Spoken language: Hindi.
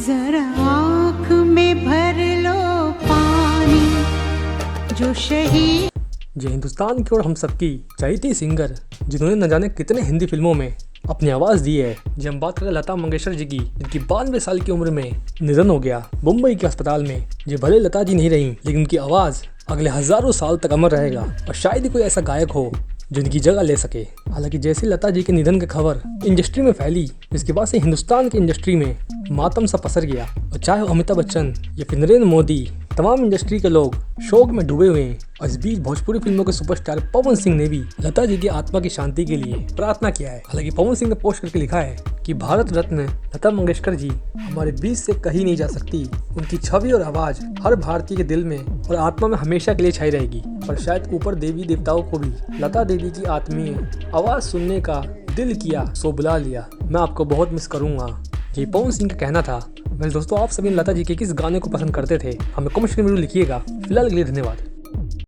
जरा आँख में भर लो पानी जो शहीद। ये हिंदुस्तान की और हम सबकी चहेती सिंगर जिन्होंने न जाने कितने हिंदी फिल्मों में अपनी आवाज़ दी है। जी हम बात करें लता मंगेशकर जी की, जिनकी 92 साल की उम्र में निधन हो गया मुंबई के अस्पताल में। ये भले लता जी नहीं रही, लेकिन उनकी आवाज़ अगले हजारों साल तक अमर रहेगा और शायद ही कोई ऐसा गायक हो जो इनकी जगह ले सके। हालांकि जैसे लता जी के निधन की खबर इंडस्ट्री में फैली, जिसके बाद से हिंदुस्तान की इंडस्ट्री में मातम सा पसर गया। और चाहे अमिताभ बच्चन या फिर नरेंद्र मोदी, तमाम इंडस्ट्री के लोग शोक में डूबे हुए हैं। और इस बीच भोजपुरी फिल्मों के सुपरस्टार पवन सिंह ने भी लता जी की आत्मा की शांति के लिए प्रार्थना किया है। हालांकि पवन सिंह ने पोस्ट करके लिखा है कि भारत रत्न लता मंगेशकर जी हमारे बीच से कहीं नहीं जा सकती। उनकी छवि और आवाज हर भारतीय के दिल में और आत्मा में हमेशा के लिए छाई रहेगी। और शायद ऊपर देवी देवताओं को भी लता देवी की आत्मीय आवाज सुनने का दिल किया, सो बुला लिया। मैं आपको बहुत मिस करूंगा, ये पवन सिंह का कहना था। वैसे दोस्तों, आप सभी लता जी के किस गाने को पसंद करते थे हमें कमेंट में लिखिएगा। फिलहाल के लिए धन्यवाद।